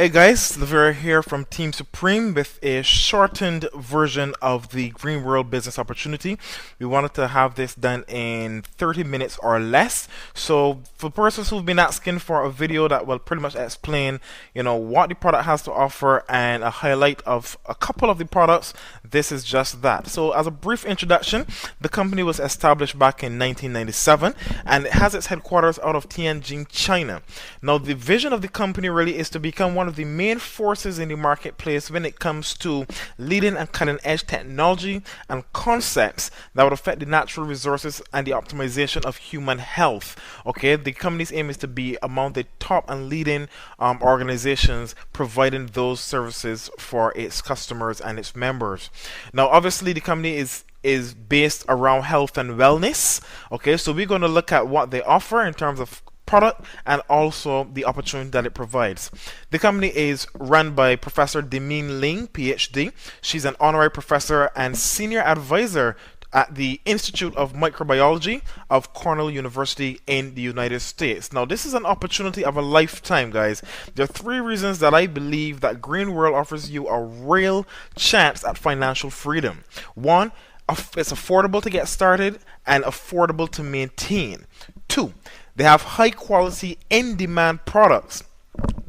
Hey guys, Lavera here from Team Supreme with a shortened version of the Greenworld business opportunity. We wanted to have this done in 30 minutes or less. So for persons who've been asking for a video that will pretty much explain, what the product has to offer and a highlight of a couple of the products, this is just that. So as a brief introduction, the company was established back in 1997 and it has its headquarters out of Tianjin, China. Now the vision of the company really is to become one of the main forces in the marketplace when it comes to leading and cutting edge technology and concepts that would affect the natural resources and the optimization of human health. Okay, the company's aim is to be among the top and leading organizations providing those services for its customers and its members. Now, obviously, the company is based around health and wellness. Okay, so we're going to look at what they offer in terms of product and also the opportunity that it provides. The company is run by Professor Demin Ling, PhD. She's an honorary professor and senior advisor at the Institute of Microbiology of Cornell University in the United States. Now, this is an opportunity of a lifetime, guys. There are three reasons that I believe that Greenworld offers you a real chance at financial freedom. One, it's affordable to get started and affordable to maintain. Two, they have high quality, in demand products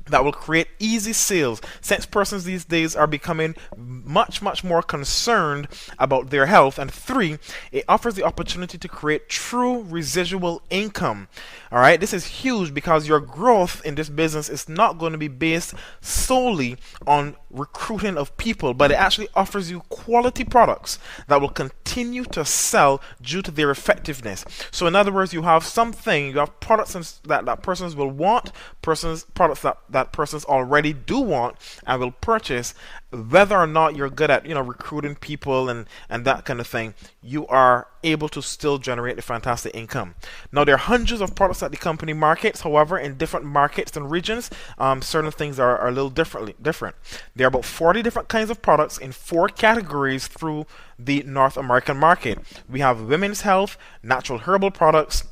that will create easy sales, since persons these days are becoming much more concerned about their health. And three, it offers the opportunity to create true residual income. Alright, this is huge because your growth in this business is not going to be based solely on recruiting of people, but it actually offers you quality products that will continue to sell due to their effectiveness. So in other words, you have products that persons will want, products that persons already do want and will purchase, whether or not you're good at recruiting people and that kind of thing. You are able to still generate a fantastic income. Now, there are hundreds of products that the company markets. However, in different markets and regions, certain things are a little different. There are about 40 different kinds of products in 4 categories through the North American market. We have women's health, natural herbal products,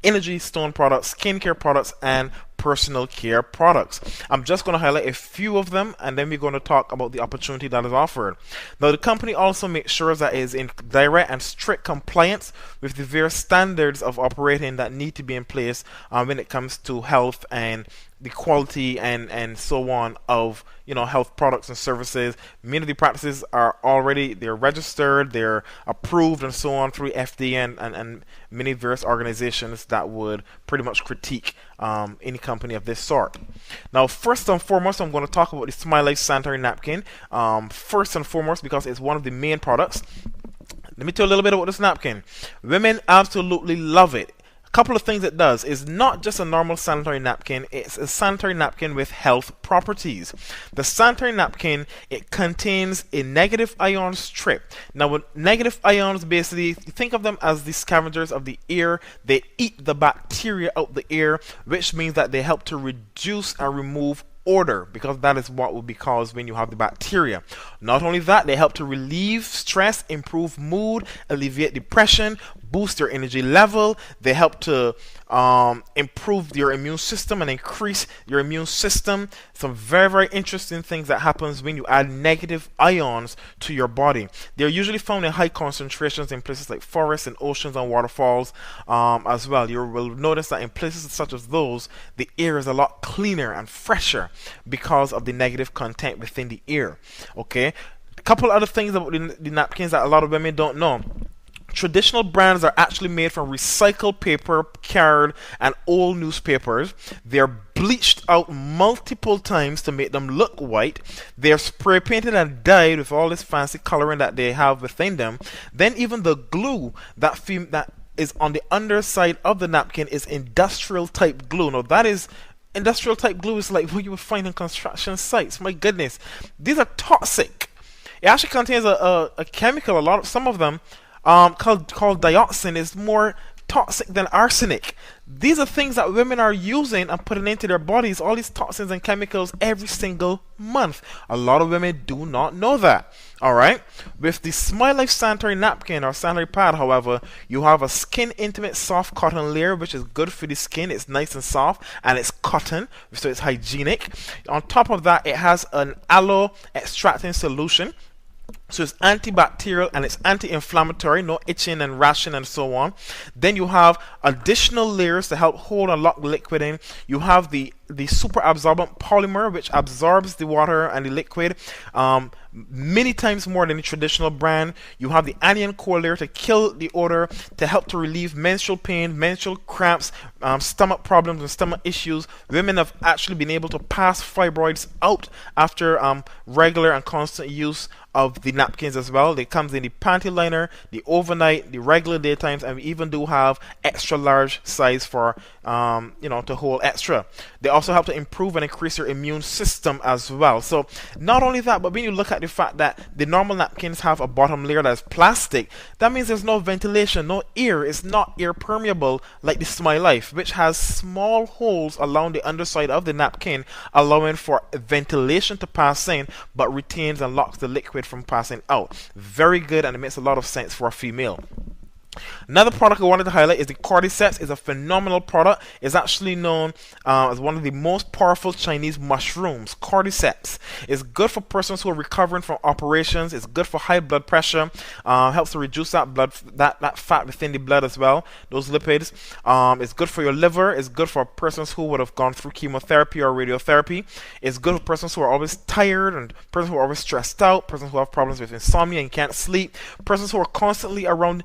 energy stone products, skincare products, and personal care products. I'm just going to highlight a few of them and then we're going to talk about the opportunity that is offered. Now, the company also makes sure that it is in direct and strict compliance with the various standards of operating that need to be in place when it comes to health and the quality and so on of health products and services. Many of the practices are they're registered, they're approved and so on through FDA and many various organizations that would pretty much critique any company of this sort. Now, first and foremost, I'm going to talk about the Smile Life sanitary napkin. First and foremost, because it's one of the main products. Let me tell you a little bit about this napkin. Women absolutely love it. Couple of things it does is not just a normal sanitary napkin, it's a sanitary napkin with health properties. The sanitary napkin, it contains a negative ion strip. Now, with negative ions, basically think of them as the scavengers of the air. They eat the bacteria out the air, which means that they help to reduce and remove odor, because that is what will be caused when you have the bacteria. Not only that, they help to relieve stress, improve mood, alleviate depression, boost your energy level. They help to improve your immune system and increase your immune system. Some very interesting things that happens when you add negative ions to your body. They're usually found in high concentrations in places like forests and oceans and waterfalls as well. You will notice that in places such as those, the air is a lot cleaner and fresher because of the negative content within the air. Okay, a couple other things about the napkins that a lot of women don't know. Traditional brands are actually made from recycled paper, card, and old newspapers. They're bleached out multiple times to make them look white. They're spray painted and dyed with all this fancy coloring that they have within them. Then even the glue that is on the underside of the napkin is industrial type glue. Now, that is industrial type glue is like what you would find in construction sites. My goodness, these are toxic. It actually contains a chemical. Some of them called dioxin is more toxic than arsenic. These are things that women are using and putting into their bodies, all these toxins and chemicals every single month. A lot of women do not know that. Alright? With the Smile Life sanitary napkin or sanitary pad, however, you have a skin intimate soft cotton layer, which is good for the skin. It's nice and soft and it's cotton, so it's hygienic. On top of that, it has an aloe extracting solution. So it's antibacterial and it's anti-inflammatory, no itching and rashing and so on. Then you have additional layers to help hold and lock the liquid in. You have the super absorbent polymer, which absorbs the water and the liquid many times more than the traditional brand. You have the anion core layer to kill the odor, to help to relieve menstrual pain, menstrual cramps, stomach problems and stomach issues. Women have actually been able to pass fibroids out after regular and constant use of the napkins as well. They comes in the panty liner, the overnight, the regular daytimes, and we even do have extra large size for to hold extra. They also help to improve and increase your immune system as well. So not only that, but when you look at the fact that the normal napkins have a bottom layer that is plastic, that means there's no ventilation, no air. It's not air permeable like the Smile Life, which has small holes along the underside of the napkin, allowing for ventilation to pass in, but retains and locks the liquid from passing out. Very good, and it makes a lot of sense for a female. Another product I wanted to highlight is the cordyceps. It's a phenomenal product. It's actually known as one of the most powerful Chinese mushrooms. Cordyceps is good for persons who are recovering from operations. It's good for high blood pressure. Helps to reduce that fat within the blood as well. Those lipids. It's good for your liver. It's good for persons who would have gone through chemotherapy or radiotherapy. It's good for persons who are always tired and persons who are always stressed out. Persons who have problems with insomnia and can't sleep. Persons who are constantly around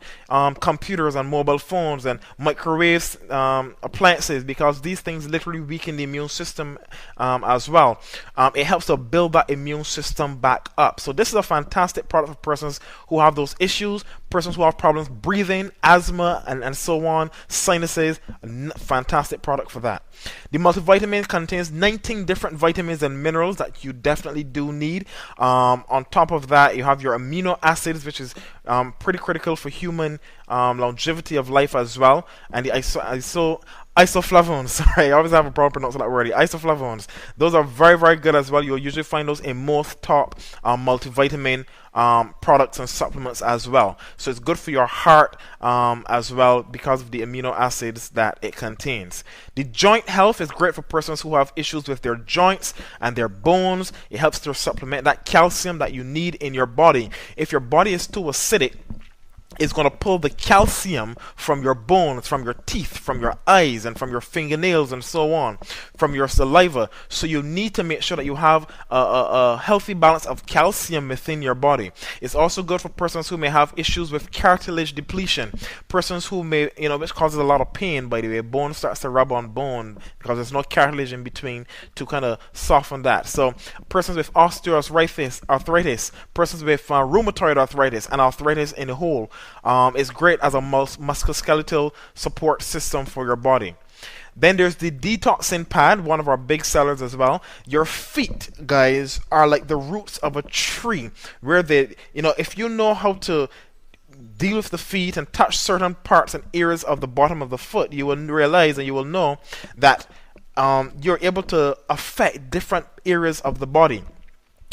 computers and mobile phones and microwaves, appliances, because these things literally weaken the immune system as well. It helps to build that immune system back up. So this is a fantastic product for persons who have those issues, persons who have problems breathing, asthma, and so on, sinuses. Fantastic product for that. The multivitamin contains 19 different vitamins and minerals that you definitely do need. On top of that, you have your amino acids, which is pretty critical for human longevity of life as well, and the isoflavones. Sorry, I always have a problem pronouncing that word. The isoflavones, those are very, very good as well. You'll usually find those in most top multivitamin products and supplements as well. So it's good for your heart as well because of the amino acids that it contains. The joint health is great for persons who have issues with their joints and their bones. It helps to supplement that calcium that you need in your body. If your body is too acidic, it's going to pull the calcium from your bones, from your teeth, from your eyes, and from your fingernails, and so on, from your saliva. So you need to make sure that you have a healthy balance of calcium within your body. It's also good for persons who may have issues with cartilage depletion. Persons who may, which causes a lot of pain, by the way. Bone starts to rub on bone because there's no cartilage in between to kind of soften that. So persons with osteoarthritis, persons with rheumatoid arthritis, and arthritis in the whole, is great as a musculoskeletal support system for your body. Then there's the detoxing pad, one of our big sellers as well. Your feet, guys, are like the roots of a tree, where if you know how to deal with the feet and touch certain parts and areas of the bottom of the foot, you will realize and you will know that you're able to affect different areas of the body.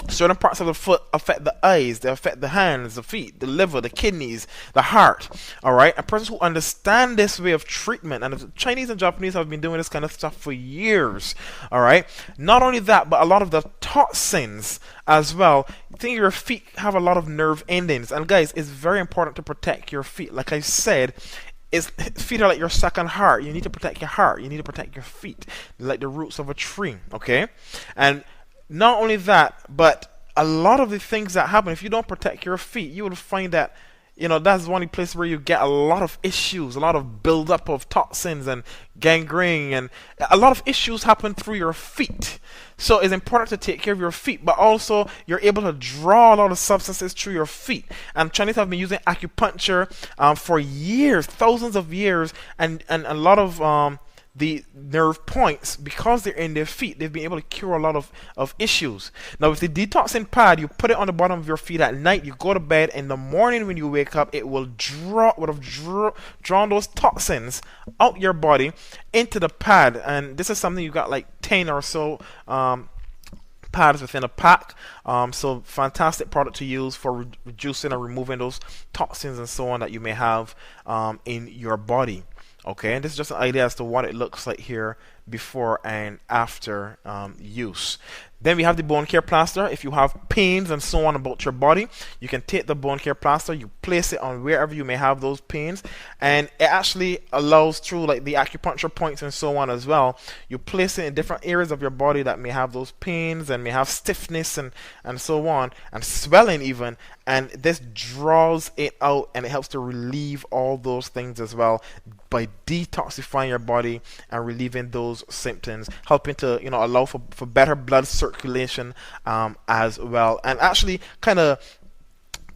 Certain parts of the foot affect the eyes, they affect the hands, the feet, the liver, the kidneys, the heart. Alright? And persons who understand this way of treatment, and the Chinese and Japanese have been doing this kind of stuff for years. Alright? Not only that, but a lot of the toxins as well. I think your feet have a lot of nerve endings. And guys, it's very important to protect your feet. Like I said, feet are like your second heart. You need to protect your heart. You need to protect your feet. They're like the roots of a tree. Okay? And not only that, but a lot of the things that happen, if you don't protect your feet, you will find that, that's one place where you get a lot of issues, a lot of buildup of toxins and gangrene, and a lot of issues happen through your feet. So it's important to take care of your feet, but also you're able to draw a lot of substances through your feet. And Chinese have been using acupuncture for years, thousands of years, and a lot of the nerve points, because they're in their feet, they've been able to cure a lot of issues. Now with the detoxing pad, you put it on the bottom of your feet at night, you go to bed, in the morning when you wake up, it will drawn those toxins out your body into the pad. And this is something you got like 10 or so pads within a pack. So fantastic product to use for reducing and removing those toxins and so on that you may have in your body. Okay, and this is just an idea as to what it looks like here before and after use. Then we have the bone care plaster. If you have pains and so on about your body, you can take the bone care plaster, you place it on wherever you may have those pains, and it actually allows, through like the acupuncture points and so on as well, you place it in different areas of your body that may have those pains and may have stiffness and so on, and swelling even, and this draws it out and it helps to relieve all those things as well by detoxifying your body and relieving those symptoms, helping to allow for better blood circulation as well, and actually kind of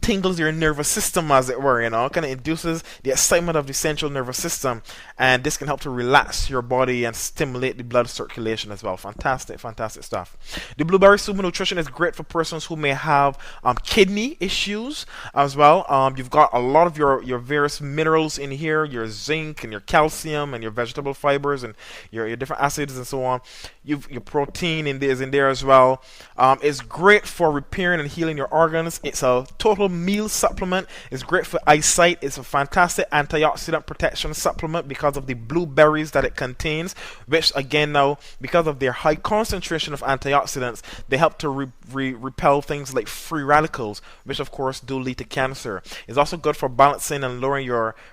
tingles your nervous system, as it were, kind of induces the excitement of the central nervous system, and this can help to relax your body and stimulate the blood circulation as well. Fantastic stuff. The blueberry super nutrition is great for persons who may have kidney issues as well. You've got a lot of your various minerals in here, your zinc and your calcium and your vegetable fibers and your different acids and so on. Your protein is in there as well. It's great for repairing and healing your organs. It's a total meal supplement. It's great for eyesight. It's a fantastic antioxidant protection supplement because of the blueberries that it contains, which again, now because of their high concentration of antioxidants, they help to repel things like free radicals, which of course do lead to cancer. It's also good for balancing and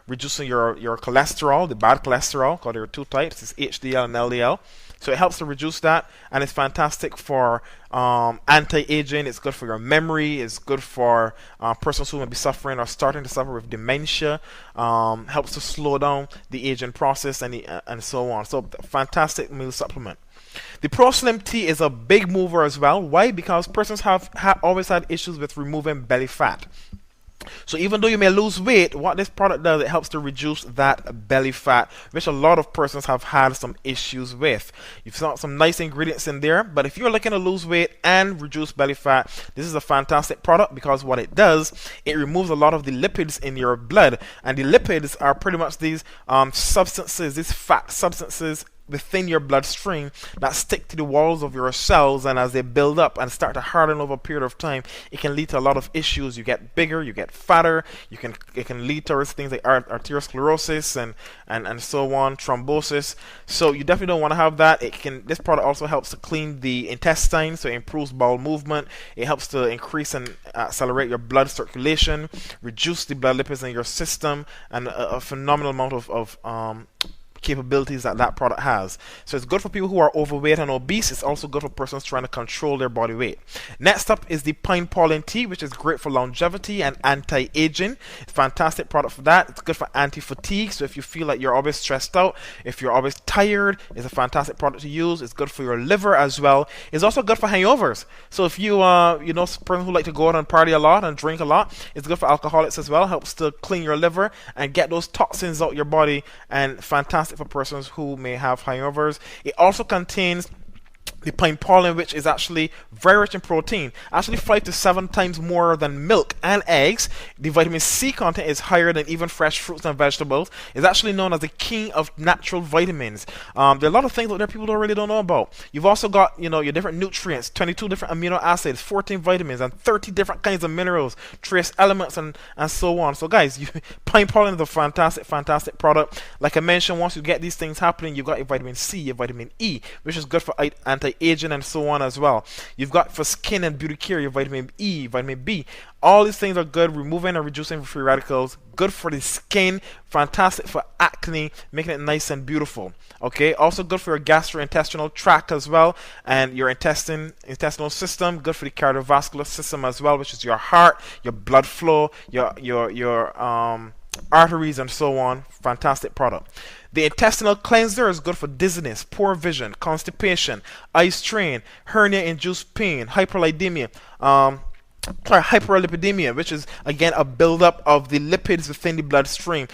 reducing your cholesterol, the bad cholesterol, because there are two types. It's HDL and LDL. So it helps to reduce that, and it's fantastic for anti-aging. It's good for your memory. It's good for persons who may be suffering or starting to suffer with dementia. Helps to slow down the aging process and so on. So fantastic meal supplement. The Pro Slim Tea is a big mover as well. Why? Because persons have always had issues with removing belly fat. So even though you may lose weight, what this product does, it helps to reduce that belly fat, which a lot of persons have had some issues with. You've got some nice ingredients in there, but if you're looking to lose weight and reduce belly fat, this is a fantastic product, because what it does, it removes a lot of the lipids in your blood, and the lipids are pretty much these substances, these fat substances within your bloodstream that stick to the walls of your cells, and as they build up and start to harden over a period of time, it can lead to a lot of issues. You get bigger, you get fatter, it can lead towards things like arteriosclerosis and so on, thrombosis. So you definitely don't want to have that. This product also helps to clean the intestine, so it improves bowel movement. It helps to increase and accelerate your blood circulation, reduce the blood lipids in your system, and a phenomenal amount of capabilities that product has. So it's good for people who are overweight and obese. It's also good for persons trying to control their body weight. Next up is the pine pollen tea, which is great for longevity and anti-aging. It's a fantastic product for that. It's good for anti-fatigue. So if you feel like you're always stressed out, if you're always tired, it's a fantastic product to use. It's good for your liver as well. It's also good for hangovers. So if you person who like to go out and party a lot and drink a lot, it's good for alcoholics as well. Helps to clean your liver and get those toxins out your body, and fantastic for persons who may have hangovers. It also contains the pine pollen, which is actually very rich in protein, actually 5 to 7 times more than milk and eggs. The vitamin C content is higher than even fresh fruits and vegetables. It's actually known as the king of natural vitamins. There are a lot of things out there people don't know about. You've also got your different nutrients, 22 different amino acids, 14 vitamins, and 30 different kinds of minerals, trace elements, and so on. So guys, pine pollen is a fantastic product. Like I mentioned, once you get these things happening, you've got your vitamin C, your vitamin E, which is good for anti-aging and so on as well. You've got for skin and beauty care, your vitamin E, vitamin B. All these things are good, removing and reducing free radicals, good for the skin, fantastic for acne, making it nice and beautiful. Okay, also good for your gastrointestinal tract as well, and your intestinal system, good for the cardiovascular system as well, which is your heart, your blood flow, your arteries and so on. Fantastic product. The intestinal cleanser is good for dizziness, poor vision, constipation, eye strain, hernia-induced pain, hyperlipidemia, which is again a buildup of the lipids within the bloodstream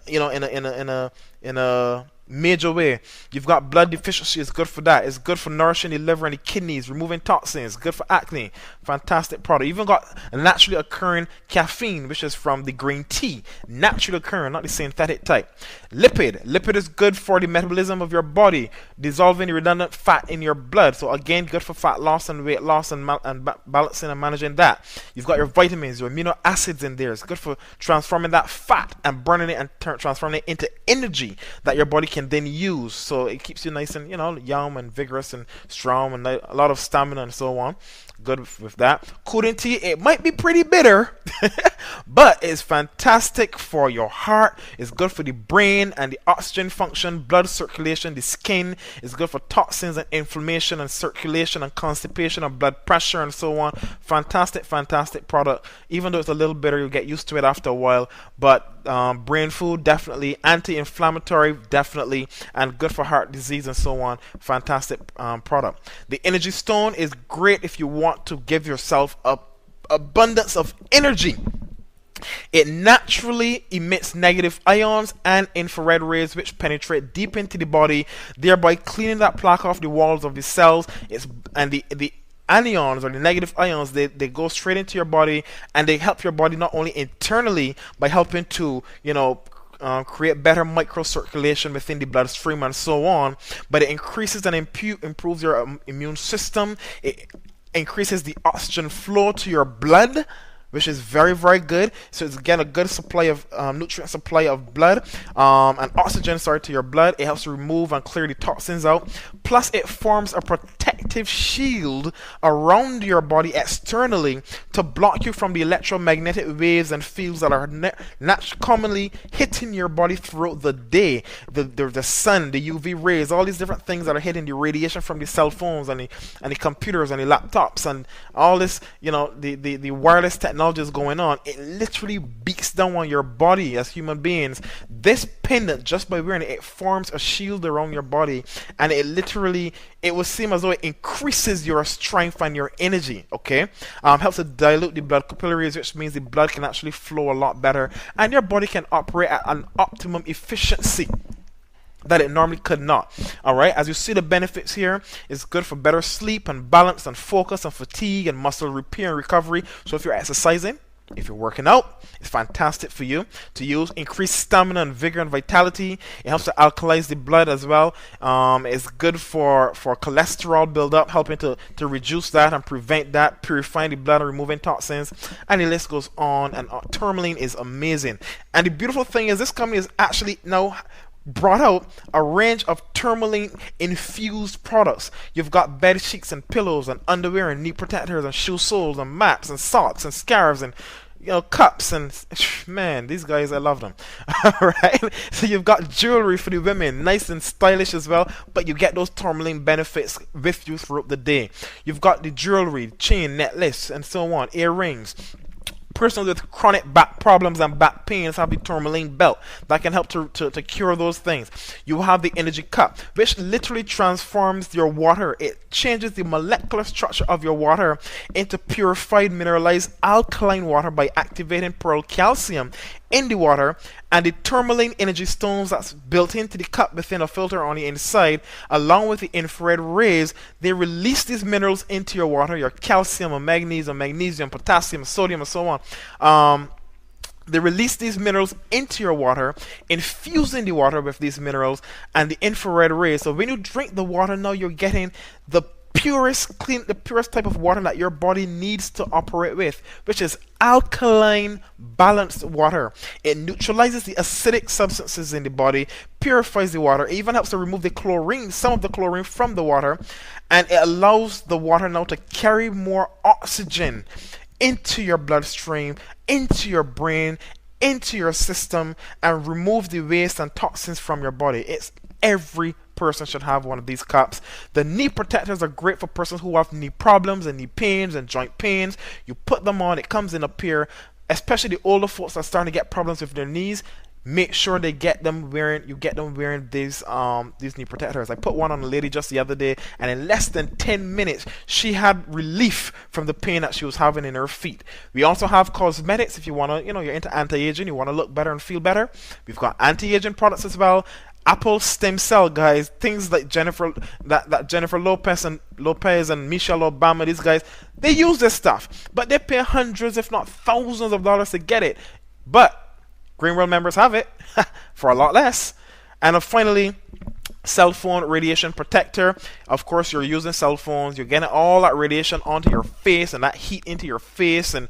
in a major way. You've got blood deficiency, it's good for that. It's good for nourishing the liver and the kidneys, removing toxins, good for acne. Fantastic product. Even got a naturally occurring caffeine, which is from the green tea. Naturally occurring, not the synthetic type. Lipid is good for the metabolism of your body, dissolving the redundant fat in your blood. So again, good for fat loss and weight loss and balancing and managing that. You've got your vitamins, your amino acids in there. It's good for transforming that fat and burning it and transforming it into energy that your body can then use. So it keeps you nice and, young and vigorous and strong and a lot of stamina and so on. Good with that. Cooling tea, it might be pretty bitter, but it's fantastic for your heart. It's good for the brain and the oxygen function, blood circulation, the skin. It's good for toxins and inflammation and circulation and constipation and blood pressure and so on. Fantastic product. Even though it's a little bitter, you'll get used to it after a while. But brain food, definitely. Anti-inflammatory, definitely. And good for heart disease and so on. Fantastic product. The energy stone is great if you want to give yourself a abundance of energy. It naturally emits negative ions and infrared rays which penetrate deep into the body, thereby cleaning that plaque off the walls of the cells. And the anions, or the negative ions, they go straight into your body, and they help your body not only internally by helping to create better microcirculation within the bloodstream and so on, but it increases and improves your immune system. It increases the oxygen flow to your blood, which is very good. So it's again a good supply of nutrient supply of blood and oxygen to your blood. It helps to remove and clear the toxins out. Plus it forms a protective shield around your body externally to block you from the electromagnetic waves and fields that are commonly hitting your body throughout the day. The sun, the UV rays, all these different things that are hitting, the radiation from the cell phones and the computers and the laptops and all this, the wireless technology is going on. It literally beats down on your body as human beings. This pendant, just by wearing it, it forms a shield around your body, and it will seem as though it increases your strength and your energy. Okay, helps to dilute the blood capillaries, which means the blood can actually flow a lot better, and your body can operate at an optimum efficiency that it normally could not. Alright, as you see, the benefits here is good for better sleep and balance and focus and fatigue and muscle repair and recovery. So if you're exercising, if you're working out, it's fantastic for you to use. Increased stamina and vigor and vitality. It helps to alkalize the blood as well. It's good for cholesterol buildup, helping to reduce that and prevent that, purifying the blood and removing toxins, and the list goes on and on. Tourmaline is amazing. And the beautiful thing is, this company is actually now brought out a range of tourmaline infused products. You've got bed sheets and pillows and underwear and knee protectors and shoe soles and mats and socks and scarves and cups, and man, these guys, I love them. Alright, so you've got jewelry for the women, nice and stylish as well, but you get those tourmaline benefits with you throughout the day. You've got the jewelry, chain, necklace and so on, earrings. Persons with chronic back problems and back pains have the tourmaline belt that can help to cure those things. You have the energy cup, which literally transforms your water. It changes the molecular structure of your water into purified mineralized alkaline water by activating pearl calcium in the water, and the tourmaline energy stones that's built into the cup within a filter on the inside, along with the infrared rays, they release these minerals into your water, your calcium and magnesium, potassium, sodium and so on. They release these minerals into your water, infusing the water with these minerals and the infrared rays. So when you drink the water now, you're getting the purest type of water that your body needs to operate with, which is alkaline, balanced water. It neutralizes the acidic substances in the body, purifies the water, it even helps to remove the chlorine, some of the chlorine from the water, and it allows the water now to carry more oxygen into your bloodstream, into your brain, into your system, and remove the waste and toxins from your body. Every person should have one of these cups. The knee protectors are great for persons who have knee problems and knee pains and joint pains. You put them on, it comes in a pair, especially the older folks that are starting to get problems with their knees. Make sure you get them wearing these knee protectors. I put one on a lady just the other day, and in less than 10 minutes she had relief from the pain that she was having in her feet. We also have cosmetics if you want to, you're into anti-aging, you want to look better and feel better. We've got anti-aging products as well. Apple stem cell guys, things like Jennifer Lopez and Michelle Obama, these guys, they use this stuff, but they pay hundreds, if not thousands of dollars to get it. But Greenworld members have it for a lot less. And finally, cell phone radiation protector. Of course, you're using cell phones, you're getting all that radiation onto your face and that heat into your face and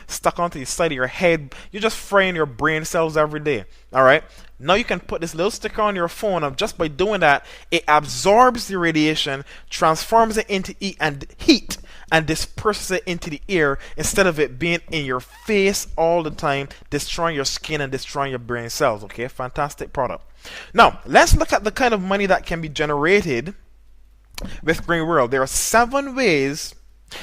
stuck onto the side of your head. You're just frying your brain cells every day. All right, now you can put this little sticker on your phone, and just by doing that, it absorbs the radiation, transforms it into heat, and disperses it into the air instead of it being in your face all the time, destroying your skin and destroying your brain cells. Okay, fantastic product. Now, let's look at the kind of money that can be generated with Greenworld. There are 7 ways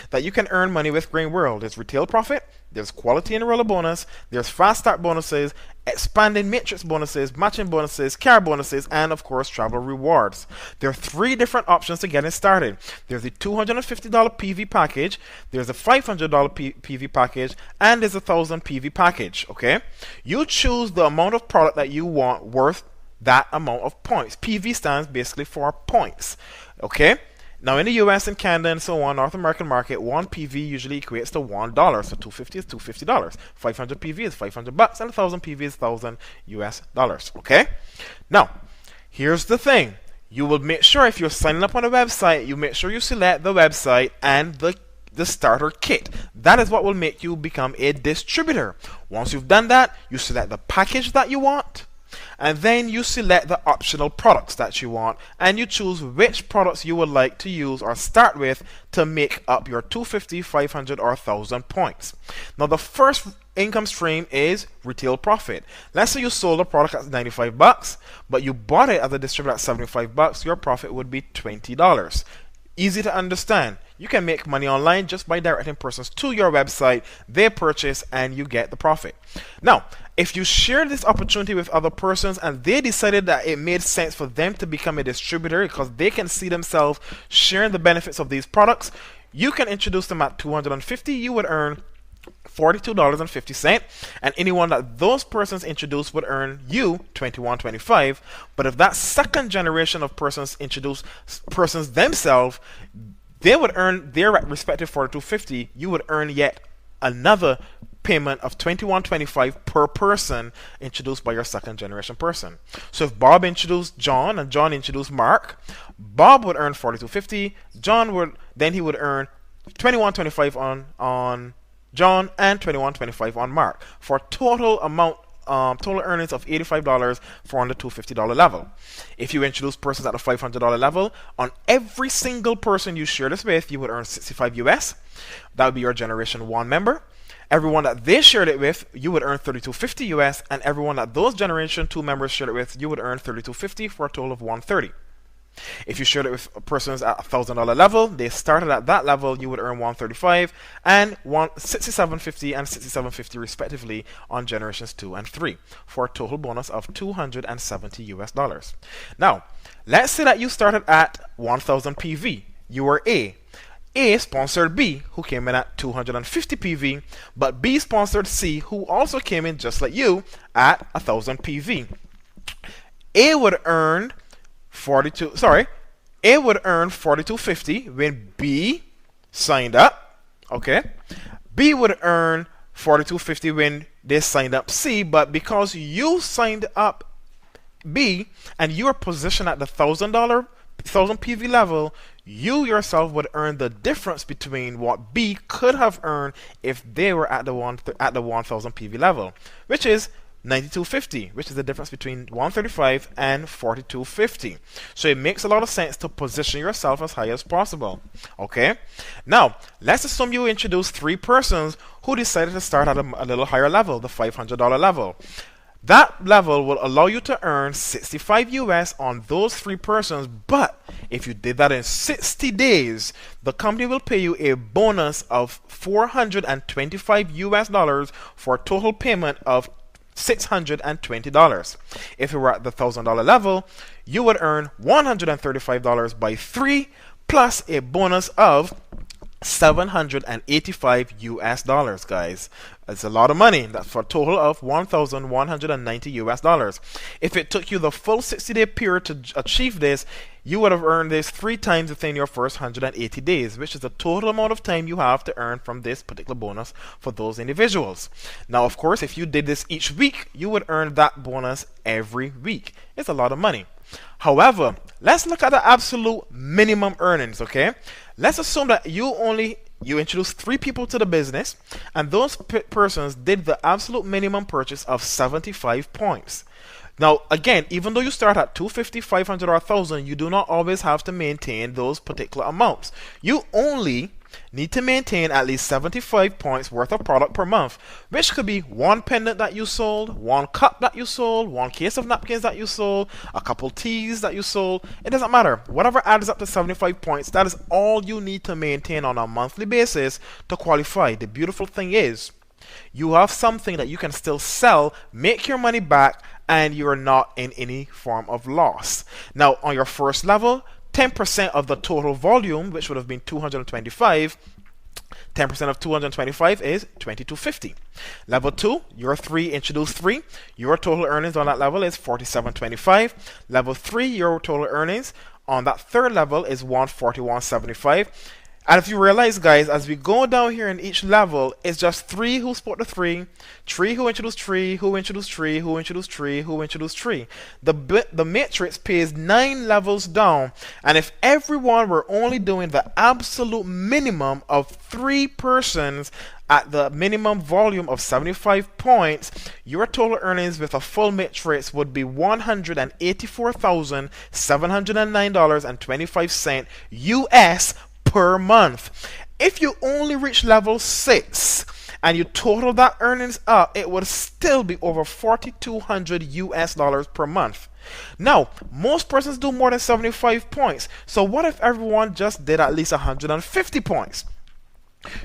that you can earn money with Greenworld. There's retail profit, there's quality enroller bonus, there's fast start bonuses, expanding matrix bonuses, matching bonuses, car bonuses, and of course travel rewards. There are 3 different options to getting started. There's the $250 PV package, there's a $500 PV package, and there's a $1,000 PV package. Okay, you choose the amount of product that you want worth that amount of points. PV stands basically for points. Okay, now in the US and Canada and so on, North American market, 1 PV usually equates to $1. So 250 is $250, 500 PV is $500, and 1,000 PV is 1,000 US dollars. Okay, now here's the thing. You will make sure, if you're signing up on a website, you make sure you select the website and the starter kit. That is what will make you become a distributor. Once you've done that, you select the package that you want, and then you select the optional products that you want, and you choose which products you would like to use or start with to make up your 250, 500, or 1,000 points. Now, the first income stream is retail profit. Let's say you sold a product at $95, but you bought it as a distributor at $75. Your profit would be $20. Easy to understand. You can make money online just by directing persons to your website, they purchase, and you get the profit. Now, if you share this opportunity with other persons and they decided that it made sense for them to become a distributor because they can see themselves sharing the benefits of these products, you can introduce them at $250. You would earn $42.50, and anyone that those persons introduce would earn you $21.25. But if that second generation of persons introduce persons themselves, they would earn their respective $42.50. You would earn yet another payment of $21.25 per person introduced by your second generation person. So if Bob introduced John and John introduced Mark, Bob would earn $42.50. John would earn $21.25 on John and $21.25 on Mark, for total earnings of $85 for on the $250 level. If you introduce persons at the $500 level, on every single person you share this with, you would earn 65 US. That would be your generation 1 member. Everyone that they shared it with, you would earn $32.50 US, and everyone that those generation 2 members shared it with, you would earn $32.50 for a total of $130. If you shared it with persons at $1,000 level, they started at that level, you would earn $135 and $67.50 and $67.50 respectively on generations 2 and 3, for a total bonus of $270 US. Now, let's say that you started at 1,000 PV. You were A. A sponsored B, who came in at 250 PV, but B sponsored C, who also came in just like you at 1,000 PV. A would earn $42.50 when B signed up. Okay, B would earn $42.50 when they signed up C, but because you signed up B and you are positioned at the $1,000 PV level, you yourself would earn the difference between what B could have earned if they were at the 1,000 PV level, which is $92.50, which is the difference between $135 and $42.50. So it makes a lot of sense to position yourself as high as possible. Okay, now let's assume you introduce 3 persons who decided to start at a little higher level, the $500 level. That level will allow you to earn 65 US on those 3 persons, but if you did that in 60 days, the company will pay you a bonus of $425 US for a total payment of $620. If you were at the $1,000 level, you would earn $135 by 3 plus a bonus of 785 US dollars, guys. It's a lot of money. That's for a total of 1,190 US dollars. If it took you the full 60-day period to achieve this, you would have earned this 3 times within your first 180 days, which is the total amount of time you have to earn from this particular bonus for those individuals. Now, of course, if you did this each week, you would earn that bonus every week. It's a lot of money. However, let's look at the absolute minimum earnings, okay? Let's assume that you introduced 3 people to the business, and those persons did the absolute minimum purchase of 75 points. Now, again, even though you start at 250, 500, or 1,000, you do not always have to maintain those particular amounts. You only need to maintain at least 75 points worth of product per month, which could be 1 pendant that you sold, 1 cup that you sold, 1 case of napkins that you sold, a couple teas that you sold. It doesn't matter. Whatever adds up to 75 points, that is all you need to maintain on a monthly basis to qualify. The beautiful thing is, you have something that you can still sell, make your money back, and you're not in any form of loss. Now, on your first level, 10% of the total volume, which would have been 225, 10% of 225 is 2250. Level 2, your 3 introduced 3. Your total earnings on that level is 4725. Level 3, your total earnings on that third level is 14175. And if you realize, guys, as we go down here in each level, it's just 3 who spoke to 3, 3 who introduced 3, who introduced 3, who introduced 3, who introduced 3. The matrix pays 9 levels down, and if everyone were only doing the absolute minimum of 3 persons at the minimum volume of 75 points, your total earnings with a full matrix would be $184,709.25 US per month. If you only reach level 6 and you total that earnings up, it would still be over 4,200 US dollars per month. Now, most persons do more than 75 points. So what if everyone just did at least 150 points?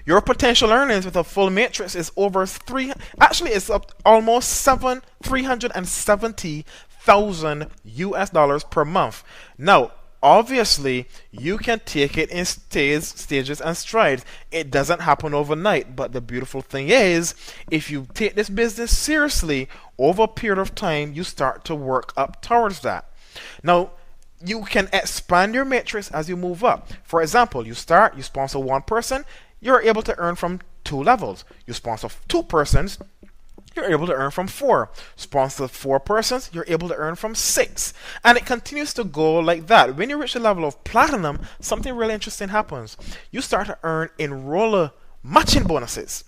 Your potential earnings with a full matrix is over it's up almost 370,000 US dollars per month. Now, obviously, you can take it in stages and strides. It doesn't happen overnight, but the beautiful thing is, if you take this business seriously, over a period of time, you start to work up towards that. Now, you can expand your matrix as you move up. For example, you sponsor 1 person, you're able to earn from 2 levels. You sponsor 2 persons, you're able to earn from 4. Sponsor 4 persons, you're able to earn from 6. And it continues to go like that. When you reach the level of platinum, something really interesting happens. You start to earn enroller matching bonuses.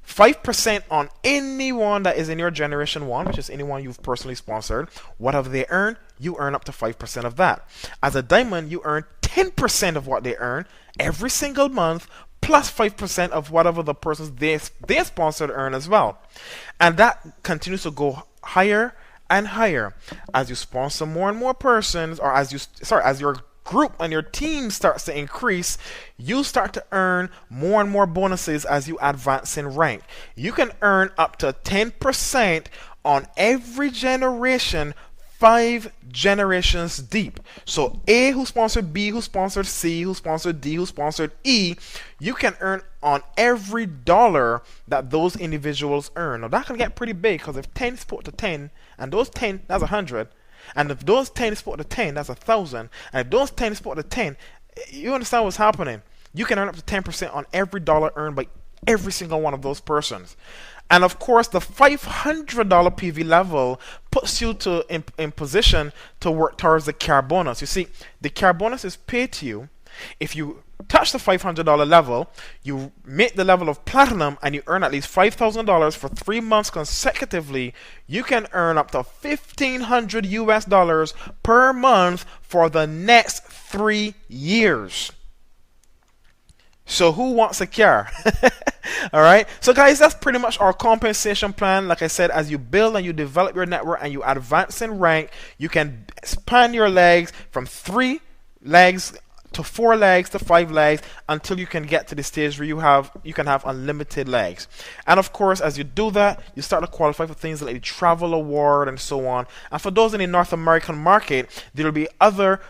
5% on anyone that is in your generation 1, which is anyone you've personally sponsored. Whatever they earn, you earn up to 5% of that. As a diamond, you earn 10% of what they earn every single month, plus 5% of whatever the persons they sponsored earn as well. And that continues to go higher and higher as you sponsor more and more persons, or as your group and your team starts to increase. You start to earn more and more bonuses as you advance in rank. You can earn up to 10% on every generation, 5 generations deep. So A who sponsored B, who sponsored C, who sponsored D, who sponsored E, you can earn on every dollar that those individuals earn. Now that can get pretty big, because if 10 spoke to 10, and those 10, that's 100, and if those 10 spoke to 10, that's 1,000, and if those 10 spoke to 10, you understand what's happening. You can earn up to 10% on every dollar earned by every single one of those persons. And of course, the $500 PV level puts you in position to work towards the car bonus. You see, the car bonus is paid to you if you touch the $500 level, you make the level of platinum, and you earn at least $5,000 for 3 months consecutively. You can earn up to $1,500 US dollars per month for the next 3 years. So who wants a car? Alright, so guys, that's pretty much our compensation plan. Like I said, as you build and you develop your network and you advance in rank, you can expand your legs from 3 legs to 4 legs to 5 legs until you can get to the stage where you can have unlimited legs. And of course, as you do that, you start to qualify for things like the travel award and so on. And for those in the North American market, there will be other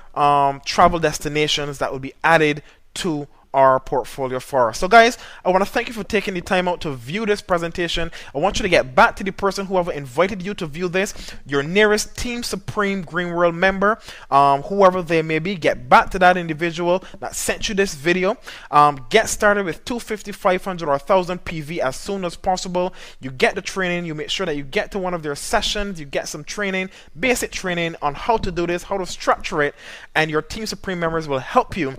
travel destinations that will be added to our portfolio for us. So guys, I want to thank you for taking the time out to view this presentation. I want you to get back to the person who ever invited you to view this, your nearest Team Supreme Greenworld member, whoever they may be. Get back to that individual that sent you this video. Get started with 250, 500, or 1000 PV as soon as possible. You get the training, you make sure that you get to one of their sessions, you get some training, basic training on how to do this, how to structure it, and your Team Supreme members will help you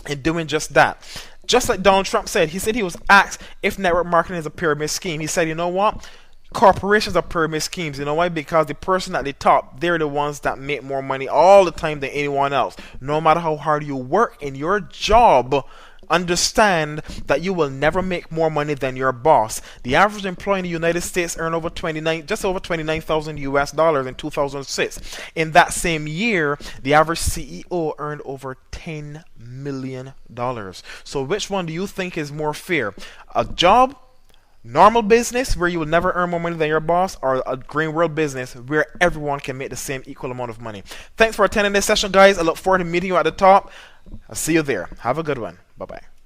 in doing just that. Just like Donald Trump said, he was asked if network marketing is a pyramid scheme. He said, you know what? Corporations are pyramid schemes. You know why? Because the person at the top, they're the ones that make more money all the time than anyone else. No matter how hard you work in your job, understand that you will never make more money than your boss. The average employee in the United States earned just over 29,000 US dollars in 2006. In that same year, the average CEO earned over $10 million. So which one do you think is more fair? A job, normal business where you will never earn more money than your boss, or a Greenworld business where everyone can make the same equal amount of money? Thanks for attending this session, guys. I look forward to meeting you at the top. I'll see you there. Have a good one. Bye-bye.